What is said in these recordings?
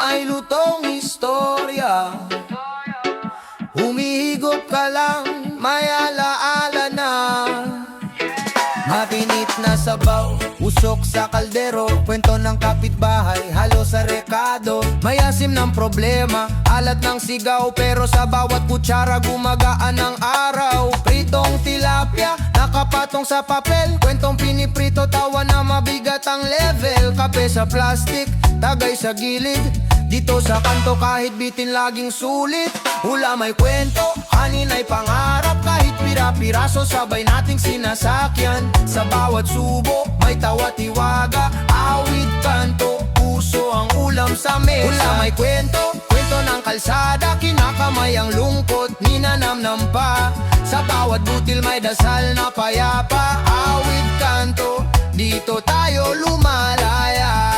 may lutong istorya. Humihigop ka lang, may alaala na. Mapinit na sabaw, usok sa kaldero, kwento ng kapitbahay, halo sa rekado. May asim ng problema, alat ng sigaw, pero sa bawat kutsara gumagaan ang araw. Pritong tilapia, nakapatong sa papel, kwentong piniprito, tawa na mabigat ang level. Kape sa plastic, tagay sa gilid, dito sa kanto kahit bitin laging sulit. Hula may kwento, hanin ay pangarap, kahit pira-piraso sabay nating sinasakyan. Sa bawat subo, may tawa tiwaga, awit kanto, puso ang ulam sa mesa. Hula may kwento, kwento ng kalsada, kinakamay ang lungkot, ninanamnam pa. Sa bawat butil may dasal na payapa, awit kanto, dito tayo lumalaya.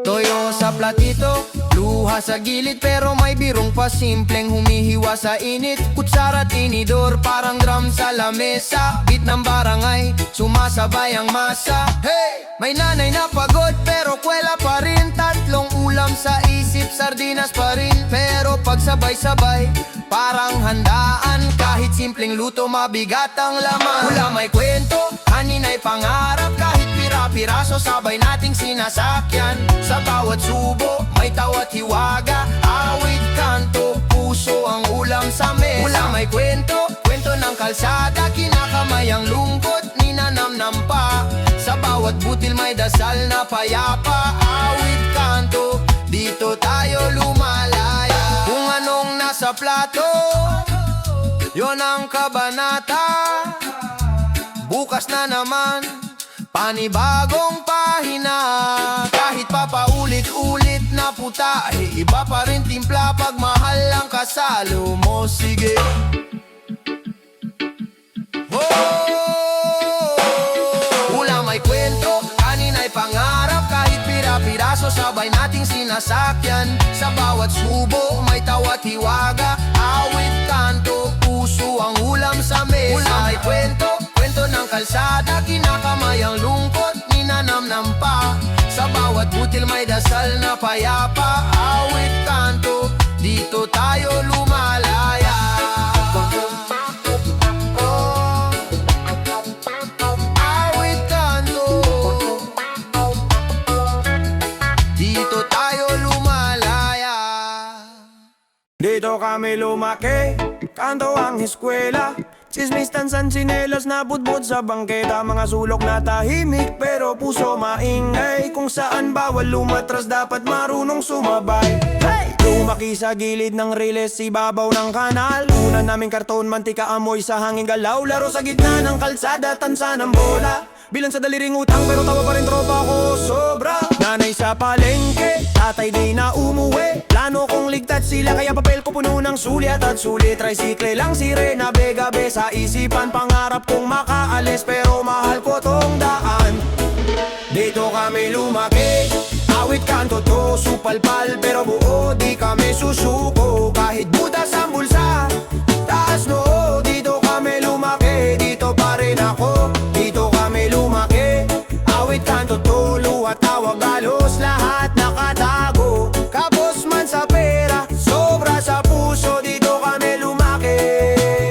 Toyo sa platito, luha sa gilid, pero may birong pa simpleng humihiwa sa init. Kutsara tinidor, parang drum sa lamesa. Beat ng barangay, sumasabay ang masa. Hey! May nanay na pagod, pero kwela pa rin. Tatlong ulam sa isip, sardinas pa rin. Pero pag sabay-sabay, parang handaan. Kahit simpleng luto, mabigat ang laman. Hula may kwento, hanin ay pangarap, kahit pira-piraso sabay nating sinasakyan. Sa bawat subo, may tawa't hiwaga, awit kanto, puso ang ulam sa mesa. Hula may kwento, kwento ng kalsada, kinakamay ang lungkot, ninanamnam pa. Sa bawat butil may dasal na payapa, awit kanto, dito tayo lumalaya. Kung anong nasa plato, yon ang kabanata. Bukas na naman, panibagong pahina. Kahit papaulit-ulit na putahe, iba pa rin timpla pag mahal ang kasalo mo. Sige. Hula may kwento, kanin ay pangarap, kahit pira-piraso sabay nating sinasakyan. Sa bawat subo, may tawa't hiwaga, awit kanto, puso ang ulam sa mesa. Hula may kwento, kwento ng kalsada, kinakamay ang lungkot, ninanamnam pa. Sa bawat butil may dasal na payapa, awit kanto, dito tayo lumalaya. Awit kanto, dito tayo lumalaya. Dito kami lumaki, kanto ang eskwela. Chismis, tansan, sinelas na budbud sa bangketa. Mga sulok na tahimik pero puso maingay. Kung saan bawal lumatras, dapat marunong sumabay. Hey! Lumaki sa gilid ng riles, ibabaw ng kanal. Una naming karton, mantika, amoy sa hangin galaw. Laro sa gitna ng kalsada, tansa ng bola. Bilang sa daliring utang pero tawa pa rin tropa ko sobra. Nanay sa palengke, tatay di na umuwi. Plano kong ligtas sila kaya papel ko puno ng sulyat at sulit. Tricycle lang sirena, begabe sa isipan. Pangarap kong makaalis pero mahal ko tong daan. Dito kami lumaki, awit kanto to, supalpal pero buo. Di kami susuko kahit butas ang bulsa, taas noo. Dito kami lumaki, dito pa rin ako. Dito kami lumaki, awit kanto to, luha, tawag, halos lahat nakatago. Kapos man sa pera, sobra sa puso. Dito kami lumaki,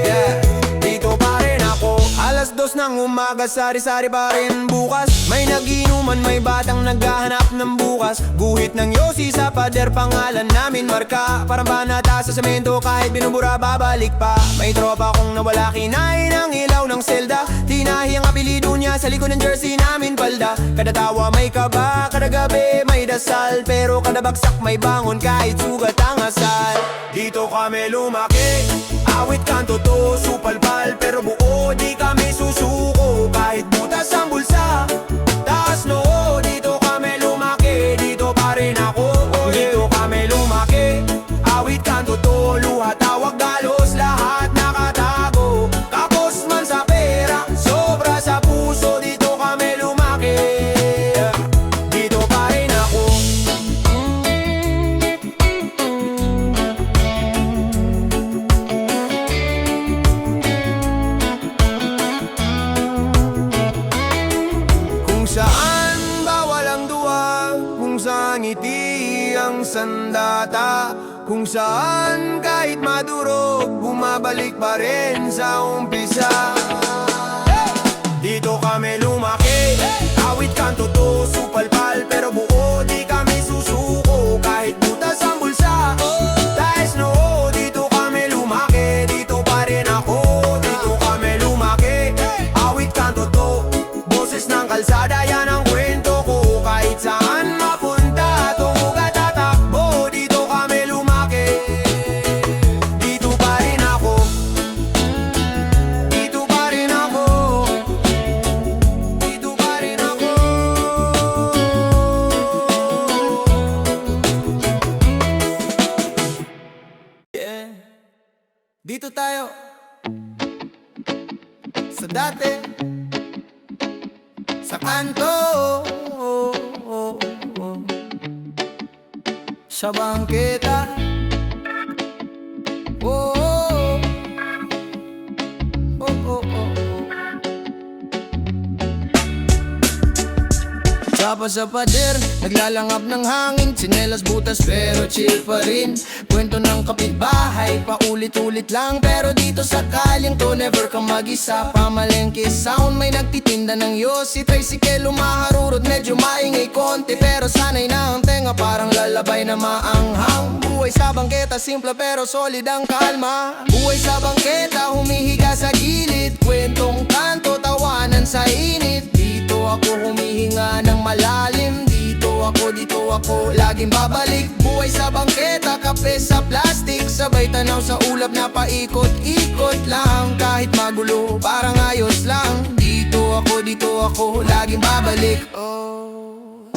yeah. Dito pa rin ako. Alas 2 ng umaga, sari-sari pa rin bukas. May naginuman, may batang naghahanap ng bukas. Guhit ng yosi sa pader, pangalan namin marka. Parang banata sa semento, kahit binubura babalik pa. May tropa kong nawala, kinain ang ilaw ng selda. Tinahi ang apelido niya sa likod ng jersey namin palda. Kada tawa may kaba, kada gabi may dasal. Pero kada bagsak may bangon kahit sugat ang asal. Dito kami lumaki, awit kanto to, supalpal pero buo. Di kami susuko kahit butas ang bulsa, taas noo. Dito kami lumaki, dito pa rin ako. Dito kami lumaki, awit kanto to, luha, tawag, galos, lahat nakatago. Kapos man sa pera, sobra sa puso. Dito kami lumaki, dito pa rin ako. sandata kung saan kahit madurog, bumabalik pa rin sa umpisa. Dito kami lumaki, awit kanto to, supalpal pero buo, di kami susuko kahit butas ang bulsa. Dahil noo, dito kami lumaki, dito pa rin ako. Dito kami lumaki, awit kanto to, boses ng kalsada, yan ang kwento ko. Kahit saan mapunta, tumuog at tatakbo, dito kami lumaki. Dito pa rin ako, dito pa rin ako, dito pa rin ako. Yeah. Dito tayo sa dati, sa kanto, sa bangketa. Oh, oh, oh, oh, oh. Sapa sa pader, naglalangap ng hangin, tsinelas butas pero chill pa rin. Kwento ng kapitbahay, paulit-ulit lang, pero dito sa kalyang to never ka mag-isa. Pamalengke sound, may nagtitinda ng yosi, tricycle umaharurot, medyo maingay konti, pero sanay na ang tenga, parang lalabay na maanghang. Buhay sa bangketa, simple pero solid ang kalma. Buhay sa bangketa, humihiga sa gilid, kwentong kanto, tawanan sa init. Dito ako humihinga ng malalim, dito ako, laging babalik. Buhay sa bangketa, kape sa plastic, sabay tanaw sa ulap na paikot-ikot lang. Kahit magulo, parang ayos lang. Dito ako, laging babalik. Oh,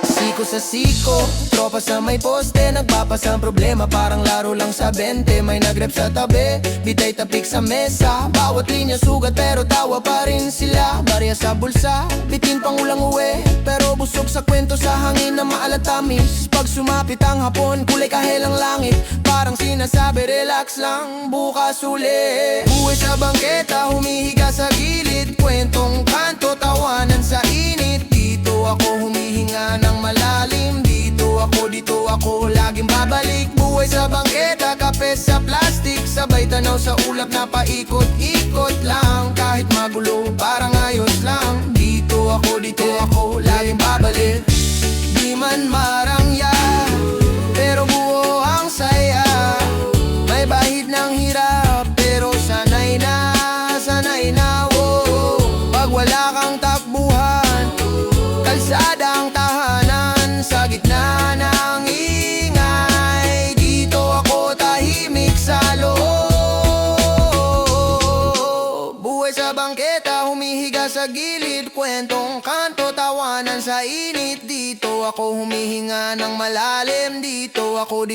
siko sa siko, tropa sa may poste, nagpapasang problema, parang laro lang sa 20. May nagrep sa tabi, bitay tapik sa mesa, bawat linya sugat pero tawa pa rin sila. Barya sa bulsa, bitin pang ulang uwi, pero busog sa kwento sa hangin na maalatamis. Pag sumapit ang hapon, kulay kahelang langit, parang sinasabi relax lang, bukas uli. Buhay sa bangketa, humihiga sa gilid, kwentong kanto, tawanan sa init. Dito ako humihinga ng malalim, dito ako, laging babalik. Buhay sa bangketa, kape sa plastic, sabay tanaw sa ulap na paikot-ikot lang. Kahit magulo, parang ayos lang. Dito ako, laging babalik. Di man marangya, pero buo ang saya. May bahid ng hirap, pero sanay na, oh. Pag wala kang takbuhan, kalsada ang tahanan, sa gitna ng ingay, dito ako tahimik sa loob. Buhay sa bangketa, humihiga sa gilid, kwentong kanto, tawanan sa init. Dito ako humihinga ng malalim, dito ako,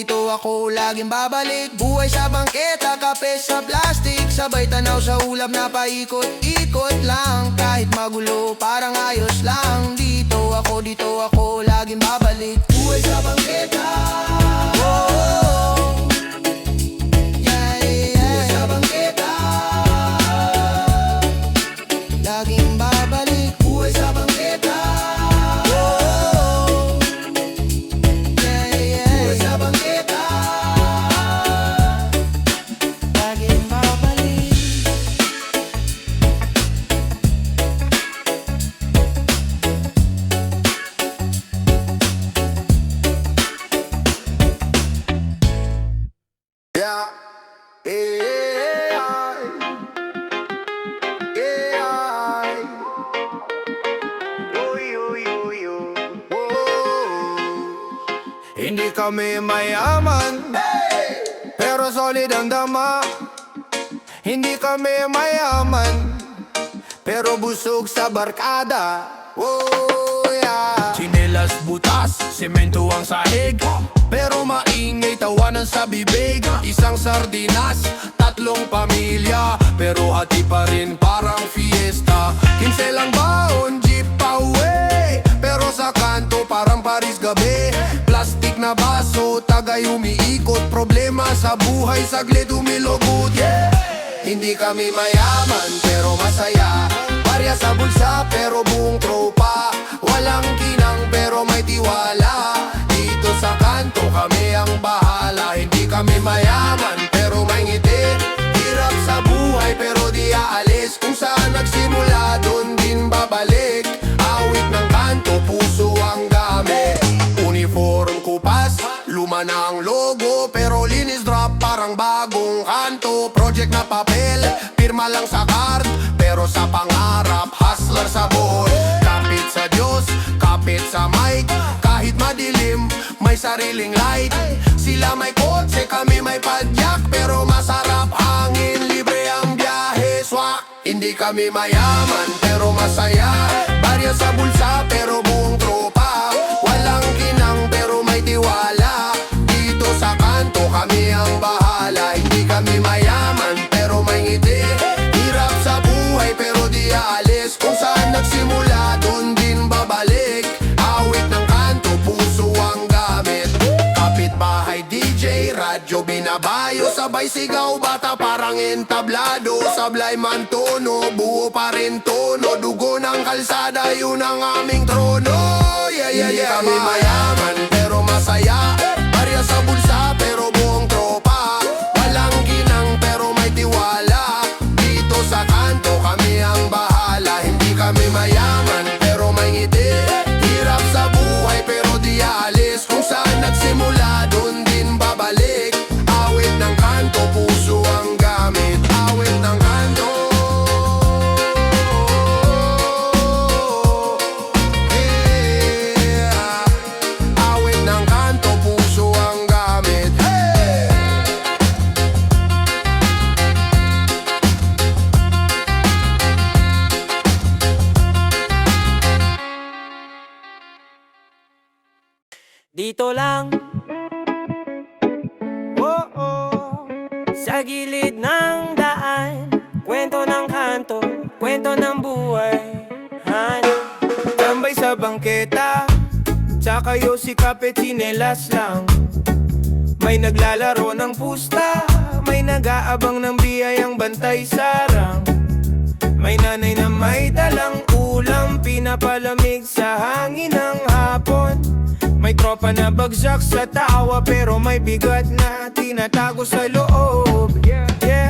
laging babalik. Buhay sa bangketa, kape sa plastic, sabay tanaw sa ulap na paikot-ikot lang. Kahit magulo, parang ayos lang. Dito ako, laging babalik. Buhay sa bangketa, oh, yeah, yeah. Buhay sa bangketa, laging babalik. Buhay sa bangketa, oh, yeah, yeah. Buhay sa bangketa, laging babalik. Yeah, hindi kami mayaman, pero solid ang dama. Hindi kami mayaman, pero busog sa barkada. Oh, yeah. Chinelas butas, semento ang sahig, pero maingay tawanan sa bibig. Isang sardinas, tatlong pamilya, pero hati pa rin parang fiesta. 15 lang baon, jeep pa uwi, pero sa kanto parang Paris gabi. Plastic na baso, tagay umiikot, problema sa buhay saglit umilugot. Yeah! Hindi kami mayaman pero masaya, barya sa bulsa pero buong tropa. Walang kinang pero may tiwala, dito sa kanto kami ang bahala. Hindi kami mayaman pero may ngiti. Hirap sa buhay pero di aalis. Kung saan nagsimula doon din babalik. Awit ng kanto, puso ang gamit. Uniform kupas, luma na ang logo, pero linis drop parang bagong kanto. Project na papel, pirma lang sa card, pero sa pangarap, hustler sa buhay. Kapit sa Diyos, kapit sa mic. Kahit madilim, may sariling light. Sila may kotse, kami may padyak, pero masarap hangin, libre ang biyahe. Swak, hindi kami mayaman, pero masaya. Barya sa bulsa, pero buong tropa. Walang kinang, pero may tiwala. Dito sa kanto, kami ang bahala. Hindi kami mayaman, pero may ngiti. Hirap sa buhay, pero di aalis. Kung saan nagsimula, doon din babalik. Awit ng kanto, puso ang gamit. Kapitbahay DJ, radyo binabayo. Sabay sigaw, bata parang entablado. Sablay man tono, buo pa rin tono. Dugo ng kalsada, yun ang aming trono. Hindi kami mayaman, pero masaya. Barya sa bulsa, pero buong tropa. Walang ginang, pero may tiwala. Dito sa kanto, kami ang bahala. Hindi kami mayaman, pero may ngiti. Hirap sa buhay, pero di aalis. Kung saan nagsimula, doon din babalik. Awit ng kanto, puso ang gamit. Awit ng kanto. Yeah. Awit ng kanto, puso ang gamit. Hey! Dito lang, oh, sa gilid ng daan. Kwento ng kanto, kwento ng buhay. Tambay sa bangketa, tsaka yo si kapit sinelas lang. May naglalaro ng pusta, may nag-aabang ng biyayang bantay sarang. May nanay na may dalang ulam, pinapalamig sa hangin ng hapon. May tropa na bagsak sa tawa, pero may bigat na tinatago sa loob.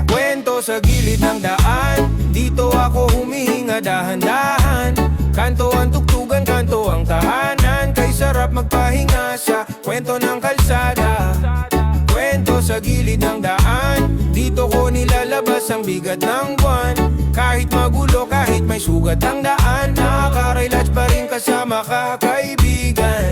Kwento sa gilid ng daan, dito ako humihinga dahan-dahan. Kanto ang tugtugan, kanto ang tahanan. Kay sarap magpahinga sa kwento ng kalsada. Kwento sa gilid ng daan, dito ko nilalabas ang bigat ng buwan. Kahit magulo, kahit may sugat ang daan, nakaka-relax pa rin kasama ka, kaibigan.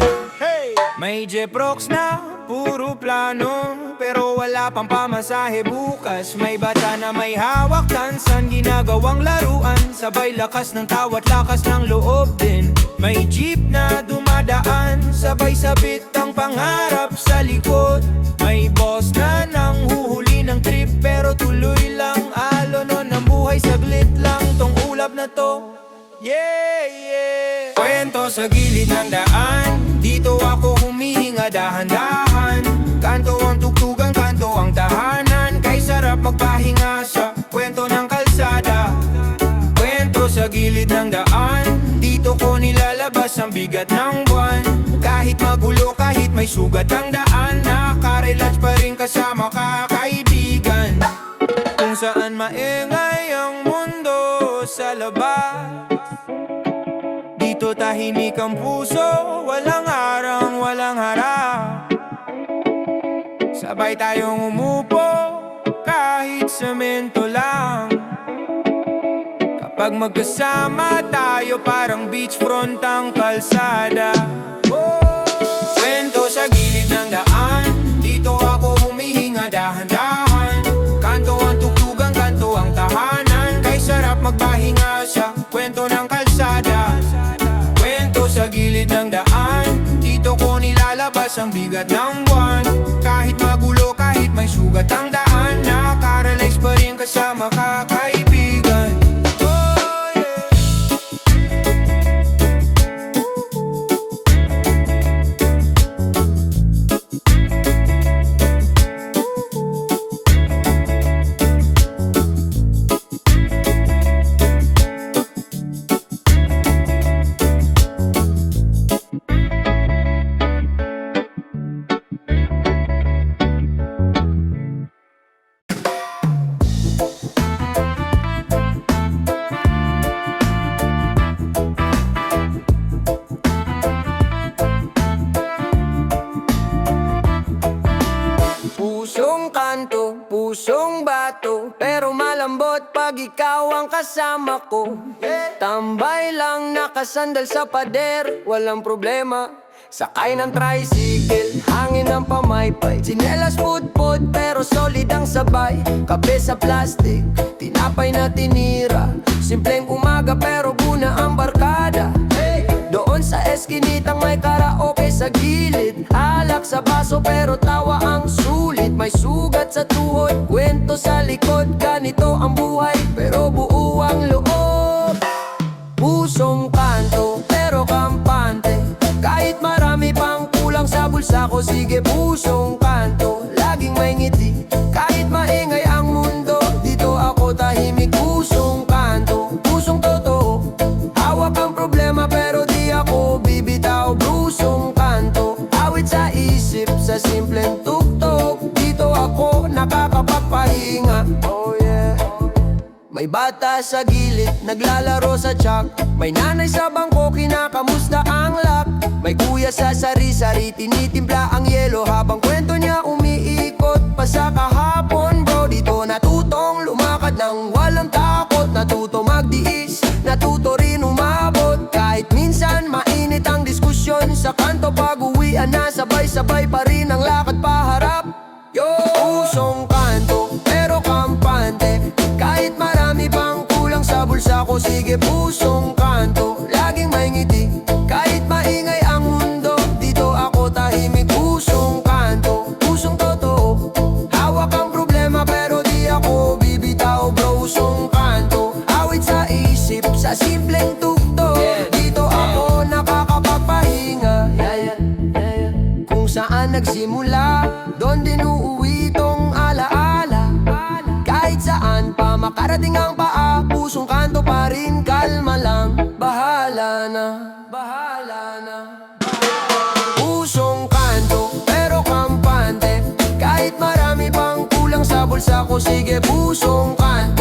May Jeprox na puro plano, pero wala pang pamasahe bukas. May bata na may hawak tansan, ginagawang laruan. Sabay lakas ng tawa't lakas ng loob din. May jeep na dumadaan, sabay sabit ang pangarap sa likod. May boss na nang huhuli ng trip, pero tuloy lang alonon ng buhay. Saglit lang tong ulap na to. Yeah. Kwento sa gilid ng daan, dito ako humihinga dahan-dahan. Kanto ang tugtugan, kanto ang tahanan. Kay sarap magpahinga sa kwento ng kalsada. Kwento sa gilid ng daan, dito ko nilalabas ang bigat ng buwan. Kahit magulo, kahit may sugat ang daan, nakaka-relax pa rin kasama ka, kaibigan. Kung saan maingay ang mundo sa labas, dito tahimik ang puso, walang harang, walang harap. Sabay tayong umupo, kahit semento lang. Kapag magkasama tayo, parang beachfront ang kalsada. Kwento sa gilid ng daan, dito ako humihinga dahan-dahan. Kanto ang tugtugan, kanto ang tahanan. Kay sarap magpahinga sa kwento ng kalsada. Sa gilid ng daan, dito ko nilalabas ang bigat ng buwan. Kahit magulo, kahit may sugat ang daan, nakaka-relax pa rin kasama ka, kaibigan. malungkot pag ikaw ang kasama ko. Tambay lang nakasandal sa pader, walang problema. Sakay ng tricycle, hangin ng pamaypay. Tsinelas pudpud pero solid ang sabay. Kape sa plastic, tinapay na tinira. Simpleng umaga pero buna ang barkada. Doon sa eskinitang may karaoke sa gilid. Alak sa baso pero tawa ang sulit. May sugat sa tuhod, kwento sa likod. Ganito ang buhay pero buo ang loob. Pusong kanto pero kampante. Kahit marami pang kulang sa bulsa ko, sige pusong kanto, laging may ngiti. Kahit maingay ang mundo, dito ako tahimik. Pusong kanto, pusong totoo. Hawak ang problema pero di ako bibitaw. Pusong kanto, awit sa isip, sa simpleng tuktok. Dito ako nakakapagpahinga. Oh yeah. May bata sa gilid, naglalaro sa tsak. May nanay sa bangko, kinakamusta ang lak. May kuya sa sari-sari, tinitimpla ang yelo. Habang kwento niya umiikot pa sa kahapon. Bro, dito natutong lumakad ng walang takot. Natuto magdiis, natuto rin umabot. Kahit minsan mainit ang diskusyon sa kanto. Pag-uwian na sabay-sabay pa rin ang lakad paharap. Yo! Pusong kanto, pero kampante. Kahit marami pang kulang sa bulsa ko, sige pusong kanto, laging may ngiti. Kahit maingay ang mundo, dito ako tahimik. Pusong kanto, pusong totoo. Hawak ang problema pero di ako bibitaw. Bro, pusong kanto, awit sa isip, sa simpleng tuktok. Dito ako nakakapagpahinga. Kung saan nagsimula, doon din uuwi tong alaala. Kahit saan pa makarating ang paa, pusong kanto pa rin, kalma lang. Bahala na, bahala na. Pusong kanto, pero kampante. Kahit marami pang kulang sa bulsa ko, sige pusong kanto.